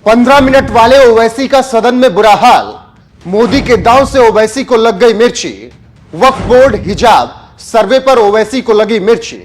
15 minute वाले ओवैसी का सदन में बुरा हाल। मोदी के दांव से ओवैसी को लग गई मिर्ची। वक्फ बोर्ड हिजाब सर्वे पर ओवैसी को लगी मिर्ची।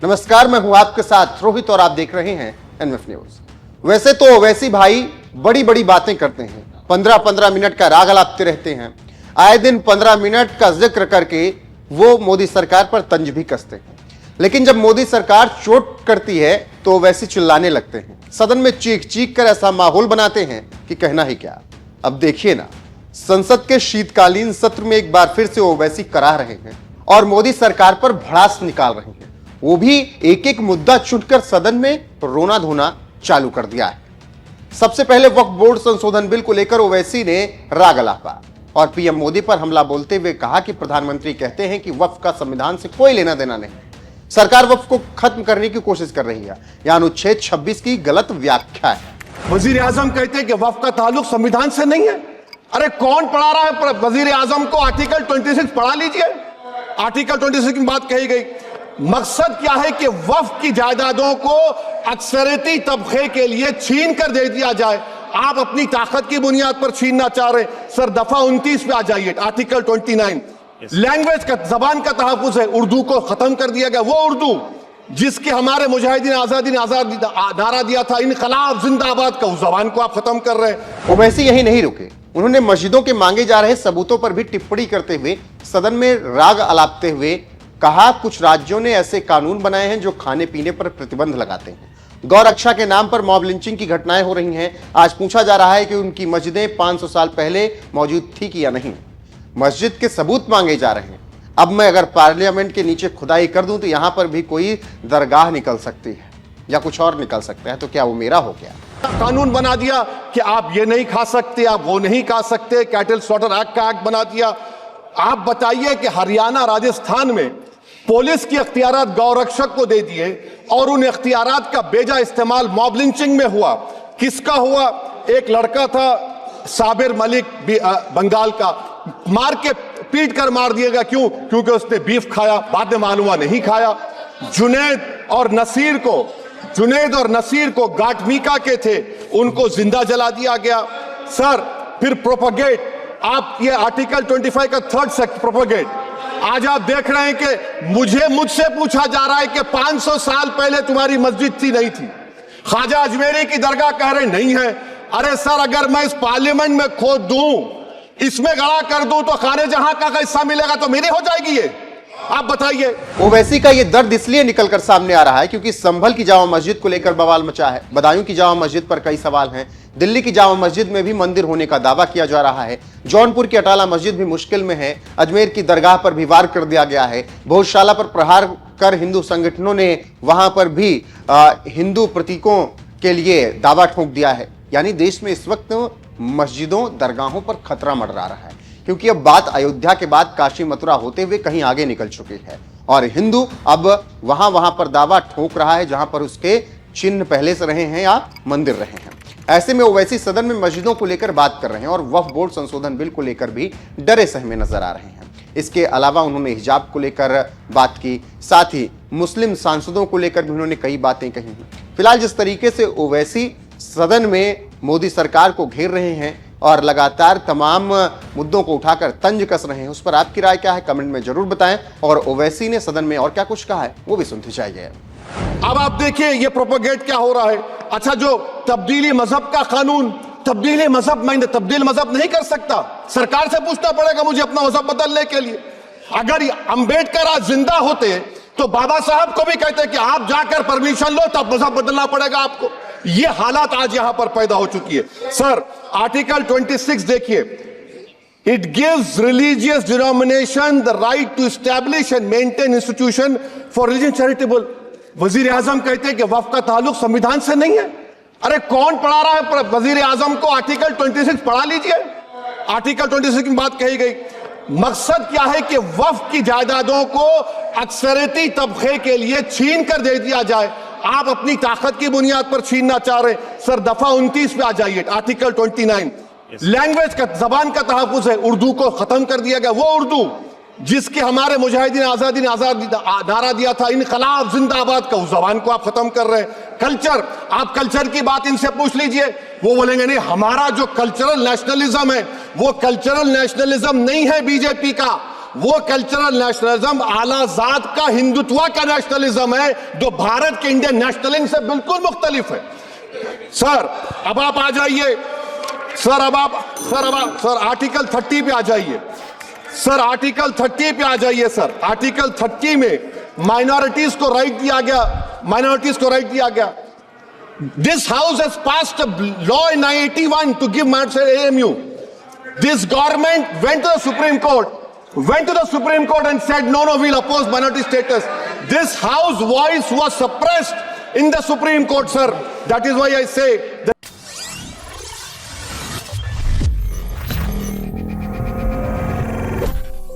नमस्कार, मैं हूं आपके साथ रोहित और आप देख रहे हैं एनएफ न्यूज। वैसे तो ओवैसी भाई बड़ी बड़ी बातें करते हैं, 15-15 मिनट का राग अलापते रहते हैं। आए दिन 15 मिनट का जिक्र करके वो मोदी सरकार पर तंज भी कसते हैं, लेकिन जब मोदी सरकार चोट करती है तो ओवैसी चिल्लाने लगते हैं। सदन में चीख चीख कर ऐसा माहौल बनाते हैं कि कहना ही क्या। अब देखिए ना, संसद के शीतकालीन सत्र में एक बार फिर से ओवैसी कराह रहे हैं और मोदी सरकार पर भड़ास निकाल रहे हैं। वो भी एक एक मुद्दा चुनकर सदन में रोना धोना चालू कर दिया है। सबसे पहले वक्फ बोर्ड संशोधन बिल को लेकर ओवैसी ने राग अलापा और पीएम मोदी पर हमला बोलते हुए कहा कि प्रधानमंत्री कहते हैं कि वक्फ का संविधान से कोई लेना देना नहीं, सरकार वक्फ को खत्म करने की कोशिश कर रही है। यह अनुच्छेद 26 की गलत व्याख्या है। वजीर आजम कहते हैं कि वक्फ का ताल्लुक संविधान से नहीं है। अरे कौन पढ़ा रहा है वजीर आजम को? आर्टिकल 26 पढ़ा लीजिए। आर्टिकल 26 की बात कही गई। मकसद क्या है कि वक्फ की जायदादों को अक्सरियती तबके के लिए छीन कर दे दिया जाए। आप अपनी ताकत की बुनियाद पर छीनना चाह रहे हैं। सर दफा 29 पे आ जाइए, आर्टिकल 29। लैंग्वेज का, जबान का तहफ्फुज है। उर्दू को खत्म कर दिया गया। वो उर्दू जिसके हमारे मुजाहिदीन आजादी ने आजाद नारा दिया था, इनकलाब जिंदाबाद का, उस जबान को आप खत्म कर रहे हैं। ओवैसी यही नहीं रुके, उन्होंने मस्जिदों के मांगे जा रहे सबूतों पर भी टिप्पणी करते हुए सदन में राग अलापते हुए कहा, कुछ राज्यों ने ऐसे कानून बनाए हैं जो खाने पीने पर प्रतिबंध लगाते हैं। गौ रक्षा के नाम पर मॉब लिंचिंग की घटनाएं हो रही हैं। आज पूछा जा रहा है कि उनकी मस्जिदें 500 साल पहले मौजूद थी कि या नहीं। मस्जिद के सबूत मांगे जा रहे हैं। अब मैं अगर पार्लियामेंट के नीचे खुदाई कर दूं तो यहां पर भी कोई दरगाह निकल सकती है या कुछ और निकल सकता है, तो क्या वो मेरा हो गया? कानून बना दिया कि आप ये नहीं खा सकते, आप वो नहीं खा सकते। कैटल स्लॉटर एक्ट का एक्ट बना दिया। आप बताइए कि हरियाणा, राजस्थान में पुलिस की अख्तियारात गौरक्षक को दे दिए और उन अख्तियारात का बेजा इस्तेमाल मॉब लिंचिंग में हुआ। किसका हुआ? एक लड़का था साबिर मलिक, बंगाल का, मार के पीट कर मार दिया गया। क्यों? क्योंकि उसने बीफ खाया। बाद में मालूम हुआ नहीं खाया। जुनैद और नसीर को गाटमीका के थे, उनको जिंदा जला दिया गया। सर फिर प्रोपगेट, आप ये आर्टिकल 25 का 3rd सेक्शन प्रोपगेट। आज आप देख रहे हैं कि मुझसे पूछा जा रहा है कि 500 साल पहले तुम्हारी मस्जिद थी, नहीं थी। ख्वाजा अजमेरी की दरगाह कह रहे नहीं है। अरे सर, अगर मैं इस पार्लियामेंट में खोद दूं, इसमें गड़ा कर दूं, तो खाने जहां का हिस्सा मिलेगा तो मेरी हो जाएगी ये। आप बताइए। ओवैसी का ये दर्द इसलिए निकलकर सामने आ रहा है क्योंकि संभल की जामा मस्जिद को लेकर बवाल मचा है। बदायूं की जामा मस्जिद पर कई सवाल हैं। दिल्ली की जामा मस्जिद में भी मंदिर होने का दावा किया जा रहा है। जौनपुर की अटाला मस्जिद भी मुश्किल में है। अजमेर की दरगाह पर भी वार कर दिया गया है। भोजशाला पर प्रहार कर हिंदू संगठनों ने वहां पर भी हिंदू प्रतीकों के लिए दावा ठोक दिया है। यानी देश में इस वक्त मस्जिदों, दरगाहों पर खतरा मंडरा रहा है, क्योंकि अब बात अयोध्या के बाद काशी मथुरा होते हुए कहीं आगे निकल चुकी है और हिंदू अब वहां पर दावा ठोक रहा है जहां पर उसके चिन्ह पहले से रहे हैं या मंदिर रहे हैं। ऐसे में ओवैसी सदन में मस्जिदों को लेकर बात कर रहे हैं और वक्फ बोर्ड संशोधन बिल को लेकर भी डरे सहमे नजर आ रहे हैं। इसके अलावा उन्होंने हिजाब को लेकर बात की, साथ ही मुस्लिम सांसदों को लेकर भी उन्होंने कई बातें कही हैं। फिलहाल जिस तरीके से ओवैसी सदन में मोदी सरकार को घेर रहे हैं और लगातार तमाम मुद्दों को उठाकर तंज कस रहे हैं, उस पर आपकी राय क्या है? कमेंट में जरूर बताएं। और ओवैसी ने सदन में और क्या कुछ कहा है वो भी सुनते जाइए। अब आप देखिए ये प्रोपोगेट क्या हो रहा है। अच्छा, जो तब्दीली मजहब का कानून, तब्दीली मजहब, मैं तब्दील मजहब नहीं कर सकता। सरकार से पूछना पड़ेगा मुझे अपना मजहब बदलने के लिए। अगर अंबेडकर आज जिंदा होते तो बाबा साहब को भी कहते कि आप जाकर परमिशन लो, तब मजहब बदलना पड़ेगा आपको। ये हालात आज यहां पर पैदा हो चुकी है। सर आर्टिकल 26 देखिए, it gives religious denomination the right to establish and maintain institution for religion charitable. वजीर आजम कहते हैं कि वक्फ का ताल्लुक संविधान से नहीं है। अरे कौन पढ़ा रहा है वजीर आजम को? आर्टिकल 26 पढ़ा लीजिए। आर्टिकल 26 की बात कही गई। मकसद क्या है कि वक्फ की जायदादों को अक्सरियती तबके के लिए छीन कर दे दिया जाए। आप अपनी ताकत की बुनियाद पर छीनना चाह रहे हैं। सर दफा 29 पे आ जाइए, आर्टिकल 29। लैंग्वेज का, जबान का तहफ्फुज है। उर्दू को खत्म कर दिया गया। वो उर्दू जिसके हमारे मुजाहिदीन आजादी ने नारा दिया था, इनकलाब जिंदाबाद का, उस जबान को आप खत्म कर रहे हैं। कल्चर, आप कल्चर की बात इनसे पूछ लीजिए, वो बोलेंगे नहीं, हमारा जो कल्चरल नेशनलिज्म है वो कल्चरल नेशनलिज्म नहीं है बीजेपी का, वो कल्चरल नेशनलिज्म आलाजाद का हिंदुत्व का नेशनलिज्म है, जो भारत के इंडियन नेशनलिज्म से बिल्कुल मुख्तलिफ है। सर अब आप आ जाइए, सर आर्टिकल 30 पे आ जाइए, सर आर्टिकल 30 पे आ जाइए। सर आर्टिकल 30 में माइनॉरिटीज को राइट दिया गया, this house has passed a law in 1981 to give minority AMU. This government went to the Supreme Court and said no, we'll oppose minority status. This house voice was suppressed in the Supreme Court, sir. That is why I say that